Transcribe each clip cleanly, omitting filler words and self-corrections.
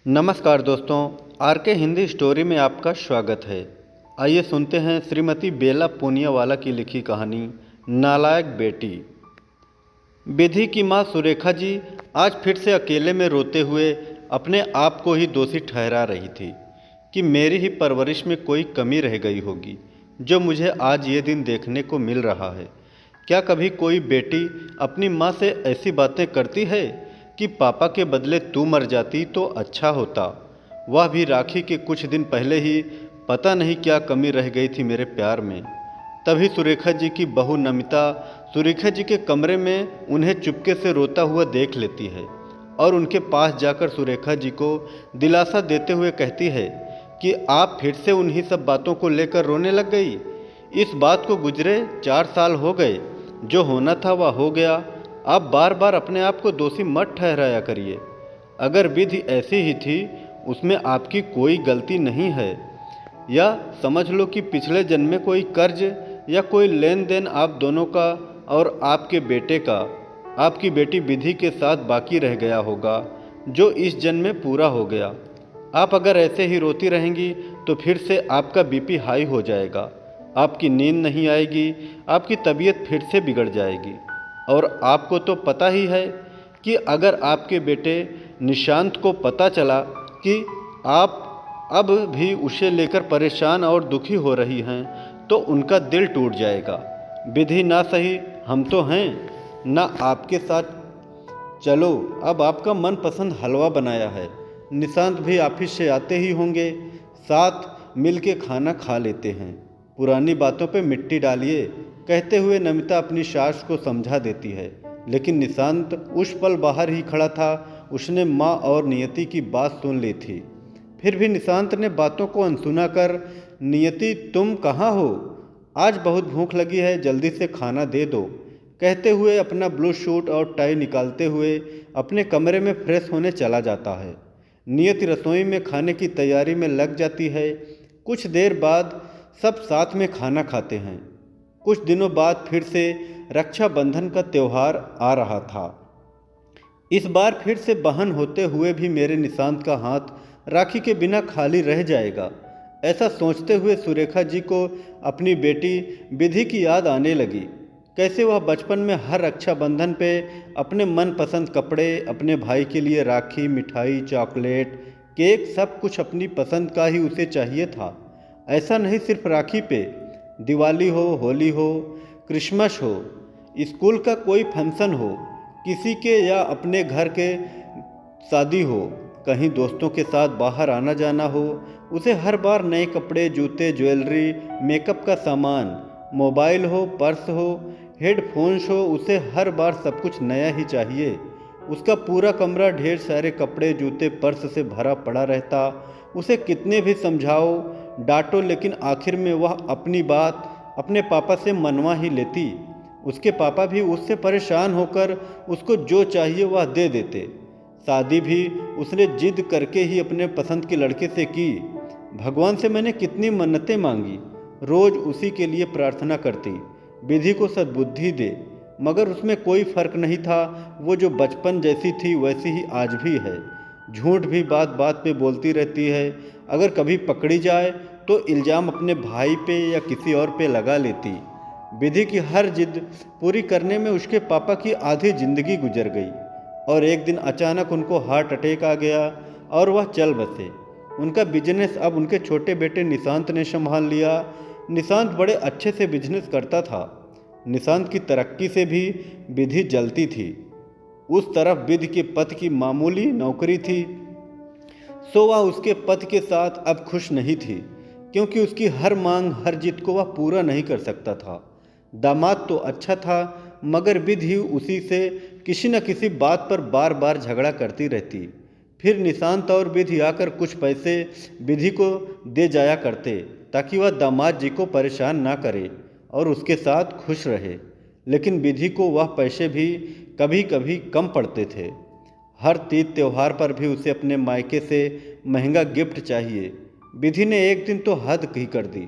नमस्कार दोस्तों, आर के हिंदी स्टोरी में आपका स्वागत है। आइए सुनते हैं श्रीमती बेला पूनियावाला की लिखी कहानी नालायक बेटी। विधि की माँ सुरेखा जी आज फिर से अकेले में रोते हुए अपने आप को ही दोषी ठहरा रही थी कि मेरी ही परवरिश में कोई कमी रह गई होगी जो मुझे आज ये दिन देखने को मिल रहा है। क्या कभी कोई बेटी अपनी माँ से ऐसी बातें करती है कि पापा के बदले तू मर जाती तो अच्छा होता। वह भी राखी के कुछ दिन पहले ही पता नहीं क्या कमी रह गई थी मेरे प्यार में। तभी सुरेखा जी की बहू नमिता सुरेखा जी के कमरे में उन्हें चुपके से रोता हुआ देख लेती है और उनके पास जाकर सुरेखा जी को दिलासा देते हुए कहती है कि आप फिर से उन्हीं सब बातों को लेकर रोने लग गई। इस बात को गुजरे 4 साल हो गए, जो होना था वह हो गया। आप बार बार अपने आप को दोषी मत ठहराया करिए। अगर विधि ऐसी ही थी, उसमें आपकी कोई गलती नहीं है। या समझ लो कि पिछले जन्म में कोई कर्ज या कोई लेन देन आप दोनों का और आपके बेटे का आपकी बेटी विधि के साथ बाकी रह गया होगा, जो इस जन्म में पूरा हो गया। आप अगर ऐसे ही रोती रहेंगी तो फिर से आपका बीपी हाई हो जाएगा, आपकी नींद नहीं आएगी, आपकी तबीयत फिर से बिगड़ जाएगी। और आपको तो पता ही है कि अगर आपके बेटे निशांत को पता चला कि आप अब भी उसे लेकर परेशान और दुखी हो रही हैं तो उनका दिल टूट जाएगा। विधि ना सही हम तो हैं ना आपके साथ। चलो, अब आपका मनपसंद हलवा बनाया है, निशांत भी ऑफिस से आते ही होंगे, साथ मिल के खाना खा लेते हैं। पुरानी बातों पे मिट्टी डालिए, कहते हुए नमिता अपनी सास को समझा देती है। लेकिन निशांत उस पल बाहर ही खड़ा था। उसने माँ और नियति की बात सुन ली थी। फिर भी निशांत ने बातों को अनसुना कर, नियति तुम कहाँ हो? आज बहुत भूख लगी है, जल्दी से खाना दे दो, कहते हुए अपना ब्लू सूट और टाई निकालते हुए अपने कमरे में फ्रेश होने चला जाता है। नियति रसोई में खाने की तैयारी में लग जाती है। कुछ देर बाद सब साथ में खाना खाते हैं। कुछ दिनों बाद फिर से रक्षाबंधन का त्यौहार आ रहा था। इस बार फिर से बहन होते हुए भी मेरे निशांत का हाथ राखी के बिना खाली रह जाएगा। ऐसा सोचते हुए सुरेखा जी को अपनी बेटी विधि की याद आने लगी। कैसे वह बचपन में हर रक्षाबंधन पे अपने मनपसंद कपड़े, अपने भाई के लिए राखी, मिठाई, चॉकलेट, केक, सब कुछ अपनी पसंद का ही उसे चाहिए था। ऐसा नहीं सिर्फ राखी पे, दिवाली हो, होली हो, क्रिसमस हो, स्कूल का कोई फंक्शन हो, किसी के या अपने घर के शादी हो, कहीं दोस्तों के साथ बाहर आना जाना हो, उसे हर बार नए कपड़े, जूते, ज्वेलरी, मेकअप का सामान, मोबाइल हो, पर्स हो, हेडफोन्स हो, उसे हर बार सब कुछ नया ही चाहिए। उसका पूरा कमरा ढेर सारे कपड़े, जूते, पर्स से भरा पड़ा रहता। उसे कितने भी समझाओ, डांटो, लेकिन आखिर में वह अपनी बात अपने पापा से मनवा ही लेती। उसके पापा भी उससे परेशान होकर उसको जो चाहिए वह दे देते। शादी भी उसने जिद करके ही अपने पसंद के लड़के से की। भगवान से मैंने कितनी मन्नतें मांगी, रोज़ उसी के लिए प्रार्थना करती, विधि को सद्बुद्धि दे, मगर उसमें कोई फ़र्क नहीं था। वो जो बचपन जैसी थी वैसी ही आज भी है। झूठ भी बात बात पे बोलती रहती है। अगर कभी पकड़ी जाए तो इल्ज़ाम अपने भाई पे या किसी और पे लगा लेती। विधि की हर जिद पूरी करने में उसके पापा की आधी ज़िंदगी गुजर गई और एक दिन अचानक उनको हार्ट अटैक आ गया और वह चल बसे। उनका बिजनेस अब उनके छोटे बेटे निशांत ने संभाल लिया। निशांत बड़े अच्छे से बिजनेस करता था। निशांत की तरक्की से भी विधि जलती थी। उस तरफ विधि के पति की मामूली नौकरी थी, सो वह उसके पति के साथ अब खुश नहीं थी, क्योंकि उसकी हर मांग, हर जिद को वह पूरा नहीं कर सकता था। दामाद तो अच्छा था, मगर विधि उसी से किसी न किसी बात पर बार बार झगड़ा करती रहती। फिर निशांत और विधि आकर कुछ पैसे विधि को दे जाया करते ताकि वह दामाद जी को परेशान ना करे और उसके साथ खुश रहे। लेकिन विधि को वह पैसे भी कभी कभी कम पड़ते थे। हर तीज त्यौहार पर भी उसे अपने मायके से महंगा गिफ्ट चाहिए। विधि ने एक दिन तो हद ही कर दी।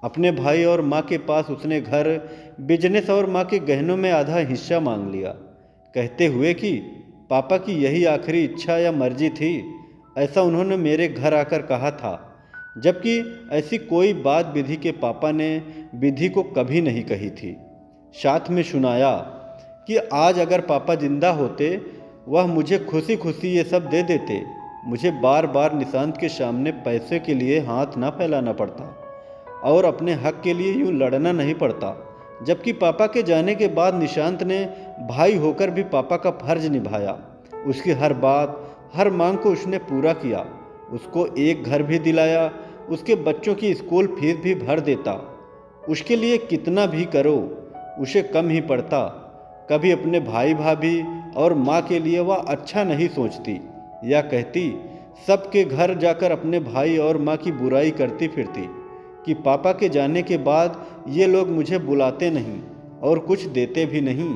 अपने भाई और माँ के पास उसने घर, बिजनेस और माँ के गहनों में आधा हिस्सा मांग लिया, कहते हुए कि पापा की यही आखिरी इच्छा या मर्जी थी। ऐसा उन्होंने मेरे घर आकर कहा था, जबकि ऐसी कोई बात विधि के पापा ने विधि को कभी नहीं कही थी। साथ में सुनाया कि आज अगर पापा जिंदा होते वह मुझे खुशी खुशी ये सब दे देते, मुझे बार बार निशांत के सामने पैसे के लिए हाथ ना फैलाना पड़ता और अपने हक के लिए यूँ लड़ना नहीं पड़ता। जबकि पापा के जाने के बाद निशांत ने भाई होकर भी पापा का फर्ज निभाया। उसकी हर बात, हर मांग को उसने पूरा किया। उसको एक घर भी दिलाया, उसके बच्चों की स्कूल फीस भी भर देता। उसके लिए कितना भी करो उसे कम ही पड़ता। कभी अपने भाई भाभी और माँ के लिए वह अच्छा नहीं सोचती या कहती, सबके घर जाकर अपने भाई और माँ की बुराई करती फिरती कि पापा के जाने के बाद ये लोग मुझे बुलाते नहीं और कुछ देते भी नहीं।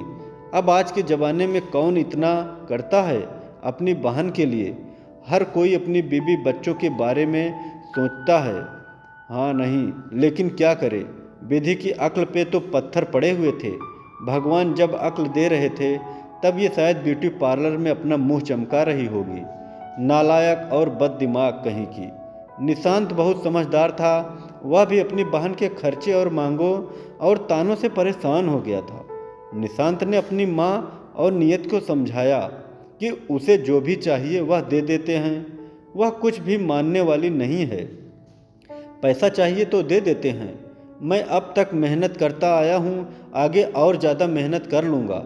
अब आज के ज़माने में कौन इतना करता है अपनी बहन के लिए? हर कोई अपनी बीवी बच्चों के बारे में सोचता है। हाँ नहीं, लेकिन क्या करे, विधि की अक्ल पे तो पत्थर पड़े हुए थे। भगवान जब अक्ल दे रहे थे तब ये शायद ब्यूटी पार्लर में अपना मुंह चमका रही होगी। नालायक और बददिमाग कहीं की। निशांत बहुत समझदार था। वह भी अपनी बहन के खर्चे और मांगों और तानों से परेशान हो गया था। निशांत ने अपनी माँ और नियत को समझाया कि उसे जो भी चाहिए वह दे देते हैं। वह कुछ भी मानने वाली नहीं है। पैसा चाहिए तो दे देते हैं। मैं अब तक मेहनत करता आया हूँ, आगे और ज़्यादा मेहनत कर लूँगा।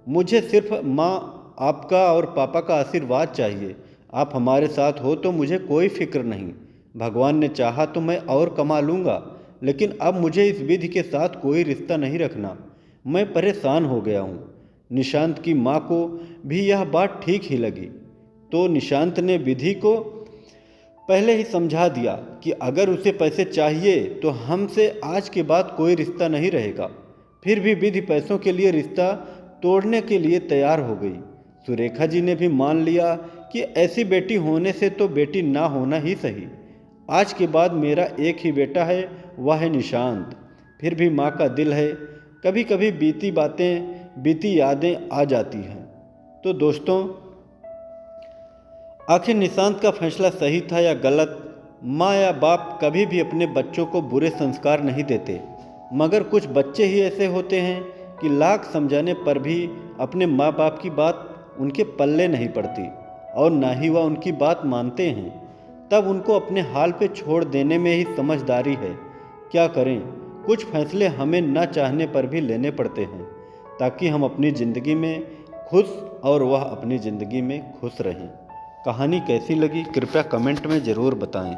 मुझे सिर्फ माँ, आपका और पापा का आशीर्वाद चाहिए। आप हमारे साथ हो तो मुझे कोई फिक्र नहीं। भगवान ने चाहा तो मैं और कमा लूँगा, लेकिन अब मुझे इस विधि के साथ कोई रिश्ता नहीं रखना। मैं परेशान हो गया हूँ। निशांत की माँ को भी यह बात ठीक ही लगी, तो निशांत ने विधि को पहले ही समझा दिया कि अगर उसे पैसे चाहिए तो हमसे आज के बाद कोई रिश्ता नहीं रहेगा। फिर भी विधि पैसों के लिए रिश्ता तोड़ने के लिए तैयार हो गई। सुरेखा जी ने भी मान लिया कि ऐसी बेटी होने से तो बेटी ना होना ही सही। आज के बाद मेरा एक ही बेटा है, वह है निशांत। फिर भी माँ का दिल है, कभी कभी बीती बातें, बीती यादें आ जाती हैं। तो दोस्तों, आखिर निशांत का फैसला सही था या गलत? माँ या बाप कभी भी अपने बच्चों को बुरे संस्कार नहीं देते, मगर कुछ बच्चे ही ऐसे होते हैं कि लाख समझाने पर भी अपने माँ बाप की बात उनके पल्ले नहीं पड़ती और ना ही वह उनकी बात मानते हैं। तब उनको अपने हाल पे छोड़ देने में ही समझदारी है। क्या करें, कुछ फैसले हमें ना चाहने पर भी लेने पड़ते हैं ताकि हम अपनी ज़िंदगी में खुश और वह अपनी ज़िंदगी में खुश रहें। कहानी कैसी लगी कृपया कमेंट में ज़रूर बताएं।